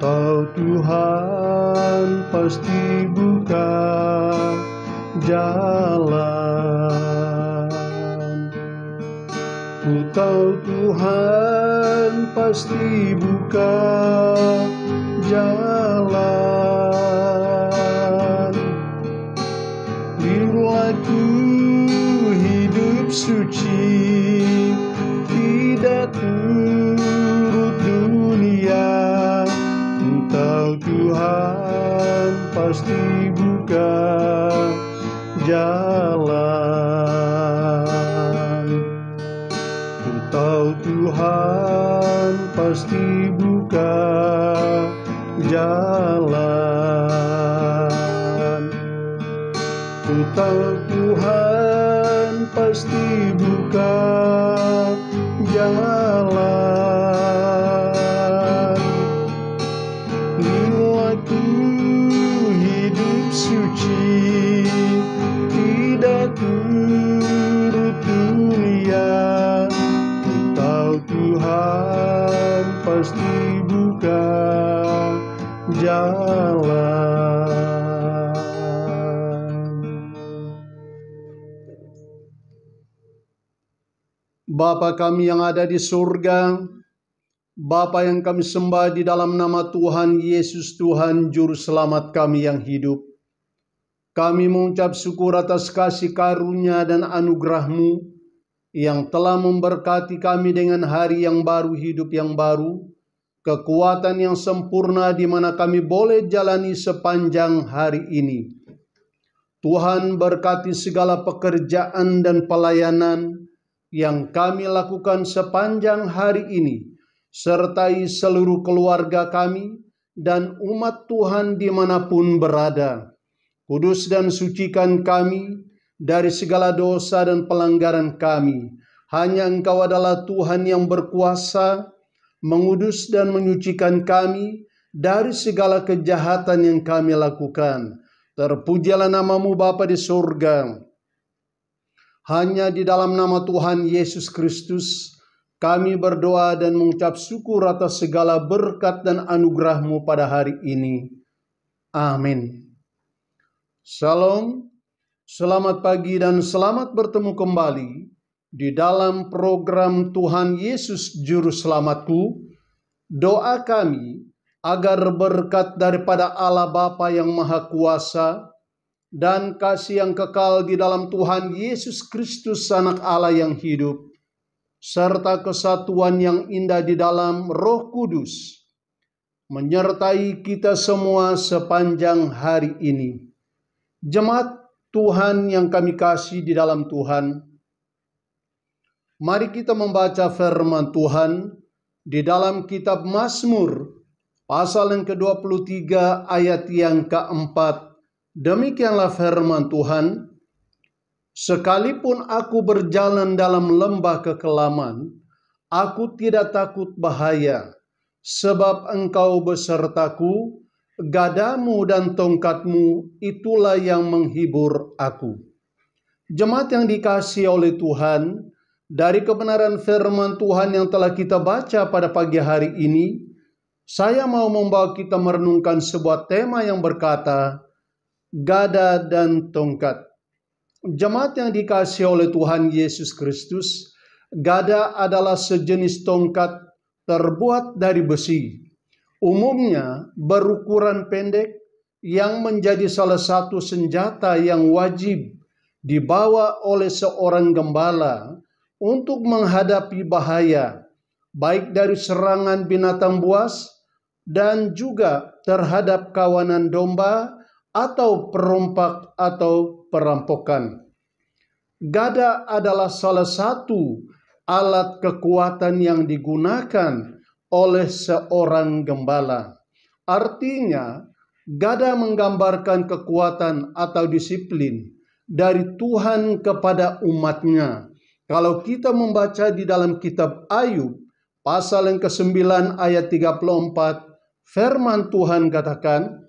tahu Tuhan pasti buka jalan. Ku tahu Tuhan pasti buka jalan. Biarlah ku hidup suci, tidak turut dunia. Ku tahu Tuhan pasti buka jalan. Ku tahu Tuhan pasti buka jalan. Ku tahu Tuhan pasti buka jalan. Bila ku hidup suci, tidak turut dunia. Ku tahu Tuhan pasti buka jalan. Bapa kami yang ada di surga, Bapa yang kami sembah di dalam nama Tuhan Yesus, Tuhan Juru Selamat kami yang hidup. Kami mengucap syukur atas kasih karunia dan anugerah-Mu yang telah memberkati kami dengan hari yang baru, hidup yang baru, kekuatan yang sempurna di mana kami boleh jalani sepanjang hari ini. Tuhan berkati segala pekerjaan dan pelayanan yang kami lakukan sepanjang hari ini, sertai seluruh keluarga kami dan umat Tuhan dimanapun berada. Kudus dan sucikan kami dari segala dosa dan pelanggaran kami. Hanya Engkau adalah Tuhan yang berkuasa mengudus dan menyucikan kami dari segala kejahatan yang kami lakukan. Terpujilah nama-Mu Bapa di surga. Hanya di dalam nama Tuhan Yesus Kristus kami berdoa dan mengucap syukur atas segala berkat dan anugerah-Mu pada hari ini. Amin. Shalom, selamat pagi dan selamat bertemu kembali di dalam program Tuhan Yesus Juru Selamatku. Doa kami agar berkat daripada Allah Bapa yang Maha Kuasa dan kasih yang kekal di dalam Tuhan Yesus Kristus Anak Allah yang hidup, serta kesatuan yang indah di dalam Roh Kudus, menyertai kita semua sepanjang hari ini. Jemaat Tuhan yang kami kasih di dalam Tuhan, mari kita membaca firman Tuhan di dalam kitab Mazmur, pasal yang ke-23 ayat yang keempat. Demikianlah firman Tuhan, sekalipun aku berjalan dalam lembah kekelaman, aku tidak takut bahaya, sebab Engkau besertaku, gadamu dan tongkatmu itulah yang menghibur aku. Jemaat yang dikasihi oleh Tuhan, dari kebenaran firman Tuhan yang telah kita baca pada pagi hari ini, saya mau membawa kita merenungkan sebuah tema yang berkata, gada dan tongkat. Jemaat yang dikasihi oleh Tuhan Yesus Kristus, gada adalah sejenis tongkat terbuat dari besi. Umumnya berukuran pendek yang menjadi salah satu senjata yang wajib dibawa oleh seorang gembala untuk menghadapi bahaya, baik dari serangan binatang buas dan juga terhadap kawanan domba atau perompak atau perampokan. Gada adalah salah satu alat kekuatan yang digunakan oleh seorang gembala. Artinya, gada menggambarkan kekuatan atau disiplin dari Tuhan kepada umatnya. Kalau kita membaca di dalam kitab Ayub, pasal yang ke-9 ayat 34, firman Tuhan katakan,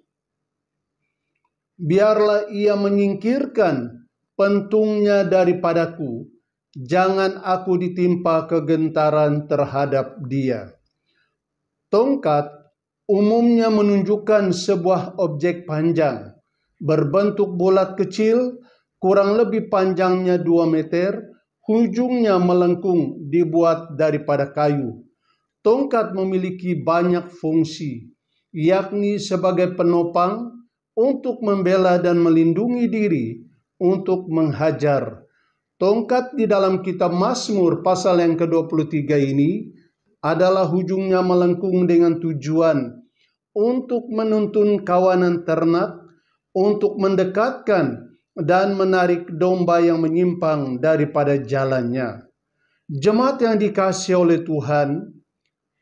biarlah ia menyingkirkan pentungnya daripadaku, jangan aku ditimpa kegentaran terhadap dia. Tongkat umumnya menunjukkan sebuah objek panjang, berbentuk bulat kecil, kurang lebih panjangnya 2 meter, ujungnya melengkung, dibuat daripada kayu. Tongkat memiliki banyak fungsi, yakni sebagai penopang, untuk membela dan melindungi diri, untuk menghajar. Tongkat di dalam kitab Mazmur pasal yang ke-23 ini adalah ujungnya melengkung dengan tujuan untuk menuntun kawanan ternak, untuk mendekatkan dan menarik domba yang menyimpang daripada jalannya. Jemaat yang dikasihi oleh Tuhan,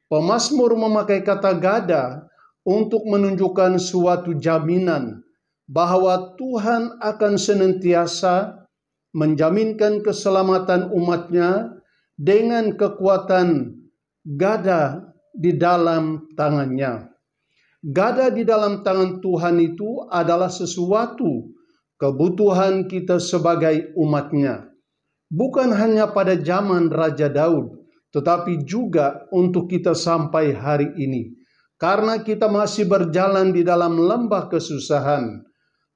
pemazmur memakai kata gada untuk menunjukkan suatu jaminan bahwa Tuhan akan senantiasa menjaminkan keselamatan umatnya dengan kekuatan gada di dalam tangannya. Gada di dalam tangan Tuhan itu adalah sesuatu kebutuhan kita sebagai umatnya. Bukan hanya pada zaman Raja Daud, tetapi juga untuk kita sampai hari ini. Karena kita masih berjalan di dalam lembah kesusahan,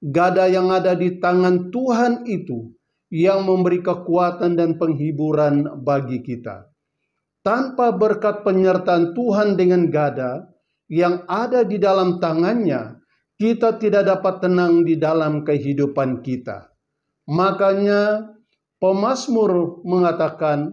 gada yang ada di tangan Tuhan itu yang memberi kekuatan dan penghiburan bagi kita. Tanpa berkat penyertaan Tuhan dengan gada yang ada di dalam tangannya, kita tidak dapat tenang di dalam kehidupan kita. Makanya pemazmur mengatakan,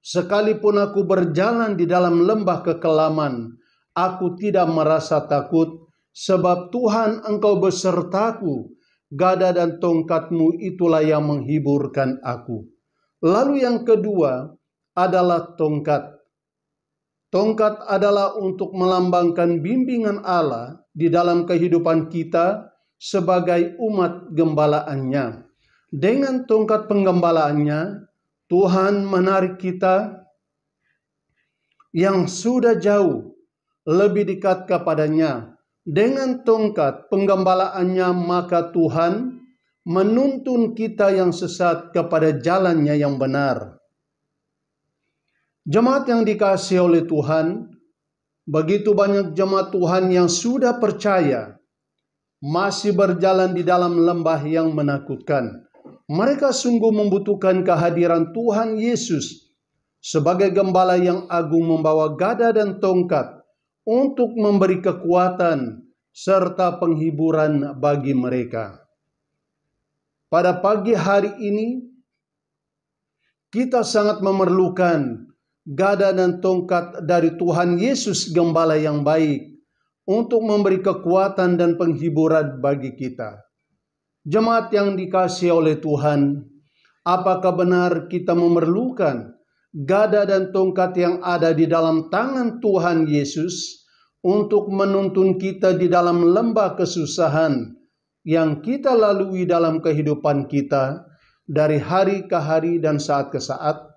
sekalipun aku berjalan di dalam lembah kekelaman, aku tidak merasa takut, sebab Tuhan Engkau besertaku, gada dan tongkatmu itulah yang menghiburkan aku. Lalu yang kedua adalah tongkat. Tongkat adalah untuk melambangkan bimbingan Allah di dalam kehidupan kita sebagai umat gembalaannya. Dengan tongkat penggembalaannya, Tuhan menarik kita yang sudah jauh lebih dekat kepadanya. Dengan tongkat penggembalaannya, maka Tuhan menuntun kita yang sesat kepada jalannya yang benar. Jemaat yang dikasihi oleh Tuhan, begitu banyak jemaat Tuhan yang sudah percaya masih berjalan di dalam lembah yang menakutkan. Mereka sungguh membutuhkan kehadiran Tuhan Yesus sebagai gembala yang agung, membawa gada dan tongkat untuk memberi kekuatan serta penghiburan bagi mereka. Pada pagi hari ini, kita sangat memerlukan gada dan tongkat dari Tuhan Yesus, gembala yang baik, untuk memberi kekuatan dan penghiburan bagi kita. Jemaat yang dikasihi oleh Tuhan, apakah benar kita memerlukan gada dan tongkat yang ada di dalam tangan Tuhan Yesus untuk menuntun kita di dalam lembah kesusahan yang kita lalui dalam kehidupan kita dari hari ke hari dan saat ke saat?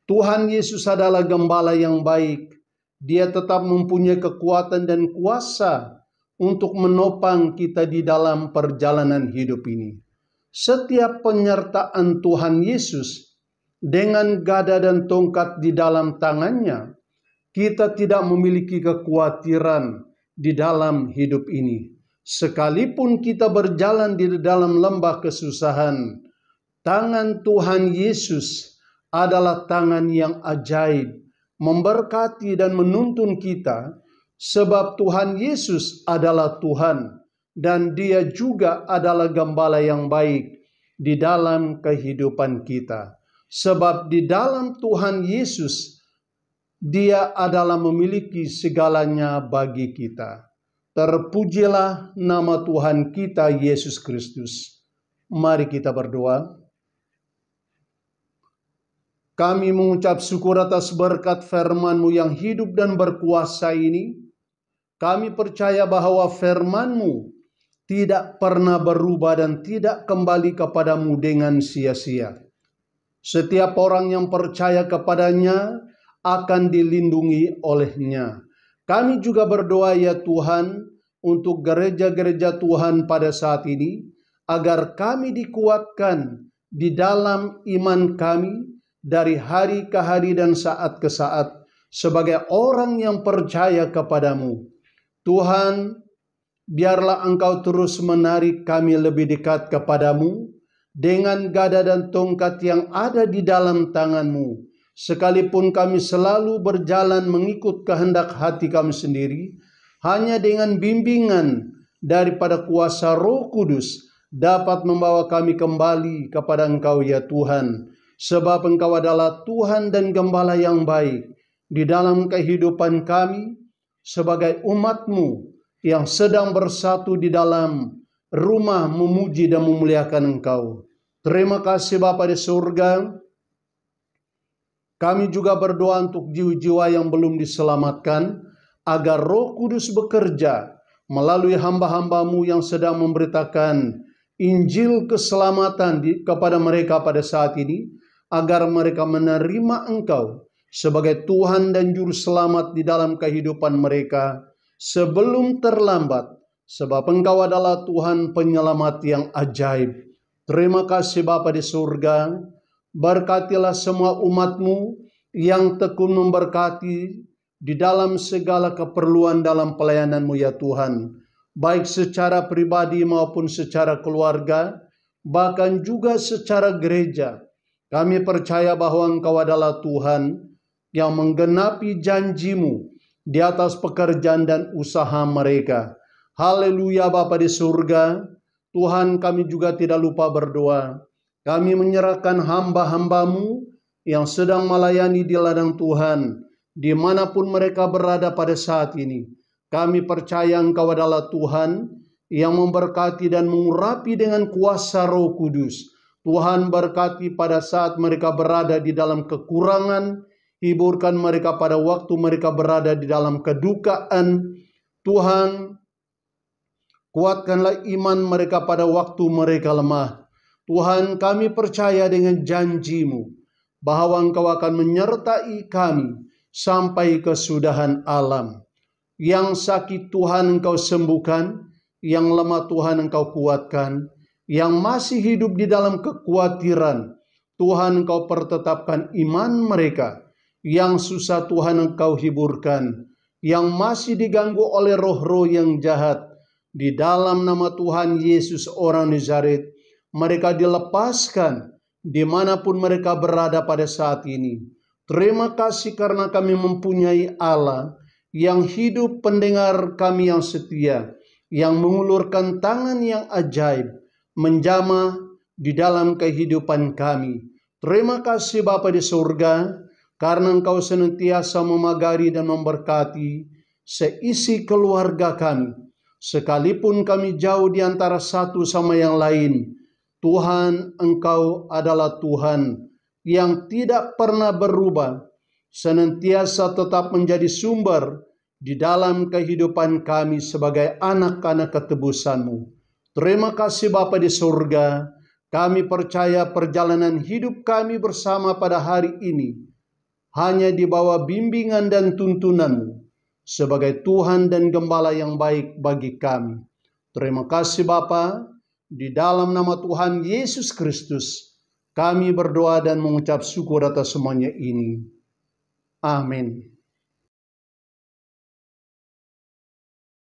Tuhan Yesus adalah gembala yang baik. Dia tetap mempunyai kekuatan dan kuasa untuk menopang kita di dalam perjalanan hidup ini. Setiap penyertaan Tuhan Yesus dengan gada dan tongkat di dalam tangannya, kita tidak memiliki kekhawatiran di dalam hidup ini. Sekalipun kita berjalan di dalam lembah kesusahan, tangan Tuhan Yesus adalah tangan yang ajaib, memberkati dan menuntun kita, sebab Tuhan Yesus adalah Tuhan dan Dia juga adalah gembala yang baik di dalam kehidupan kita. Sebab di dalam Tuhan Yesus, Dia adalah memiliki segalanya bagi kita. Terpujilah nama Tuhan kita Yesus Kristus. Mari kita berdoa. Kami mengucap syukur atas berkat firman-Mu yang hidup dan berkuasa ini. Kami percaya bahwa firman-Mu tidak pernah berubah dan tidak kembali kepadamu dengan sia-sia. Setiap orang yang percaya kepadanya akan dilindungi olehnya. Kami juga berdoa ya Tuhan untuk gereja-gereja Tuhan pada saat ini, agar kami dikuatkan di dalam iman kami dari hari ke hari dan saat ke saat, sebagai orang yang percaya kepadamu. Tuhan, biarlah Engkau terus menarik kami lebih dekat kepadamu dengan gada dan tongkat yang ada di dalam tangan-Mu. Sekalipun kami selalu berjalan mengikut kehendak hati kami sendiri, hanya dengan bimbingan daripada kuasa Roh Kudus dapat membawa kami kembali kepada Engkau ya Tuhan. Sebab Engkau adalah Tuhan dan Gembala yang baik di dalam kehidupan kami sebagai umat-Mu yang sedang bersatu di dalam rumah memuji dan memuliakan Engkau. Terima kasih Bapa di surga. Kami juga berdoa untuk jiwa-jiwa yang belum diselamatkan, agar Roh Kudus bekerja melalui hamba-hamba-Mu yang sedang memberitakan Injil keselamatan kepada mereka pada saat ini, agar mereka menerima Engkau sebagai Tuhan dan Juru Selamat di dalam kehidupan mereka sebelum terlambat, sebab Engkau adalah Tuhan penyelamat yang ajaib. Terima kasih Bapa di surga. Berkatilah semua umat-Mu yang tekun memberkati di dalam segala keperluan dalam pelayanan-Mu ya Tuhan, baik secara pribadi maupun secara keluarga, bahkan juga secara gereja. Kami percaya bahwa Engkau adalah Tuhan yang menggenapi janji-Mu di atas pekerjaan dan usaha mereka. Haleluya Bapa di surga. Tuhan, kami juga tidak lupa berdoa. Kami menyerahkan hamba-hamba-Mu yang sedang melayani di ladang Tuhan, dimanapun mereka berada pada saat ini. Kami percaya Engkau adalah Tuhan yang memberkati dan mengurapi dengan kuasa Roh Kudus. Tuhan, berkati pada saat mereka berada di dalam kekurangan, hiburkan mereka pada waktu mereka berada di dalam kedukaan. Tuhan, kuatkanlah iman mereka pada waktu mereka lemah. Tuhan, kami percaya dengan janji-Mu bahwa Engkau akan menyertai kami sampai kesudahan alam. Yang sakit Tuhan Engkau sembuhkan, yang lemah Tuhan Engkau kuatkan, yang masih hidup di dalam kekhawatiran Tuhan Engkau pertetapkan iman mereka, yang susah Tuhan Engkau hiburkan, yang masih diganggu oleh roh-roh yang jahat, di dalam nama Tuhan Yesus orang Nazaret, mereka dilepaskan dimanapun mereka berada pada saat ini. Terima kasih karena kami mempunyai Allah yang hidup, pendengar kami yang setia, yang mengulurkan tangan yang ajaib, menjamah di dalam kehidupan kami. Terima kasih Bapa di surga, karena Engkau senantiasa memagari dan memberkati seisi keluarga kami. Sekalipun kami jauh di antara satu sama yang lain, Tuhan, Engkau adalah Tuhan yang tidak pernah berubah, senantiasa tetap menjadi sumber di dalam kehidupan kami sebagai anak-anak ketebusan-Mu. Terima kasih Bapa di surga. Kami percaya perjalanan hidup kami bersama pada hari ini hanya di bawah bimbingan dan tuntunan-Mu sebagai Tuhan dan Gembala yang baik bagi kami. Terima kasih Bapa. Di dalam nama Tuhan Yesus Kristus, kami berdoa dan mengucap syukur atas semuanya ini. Amin.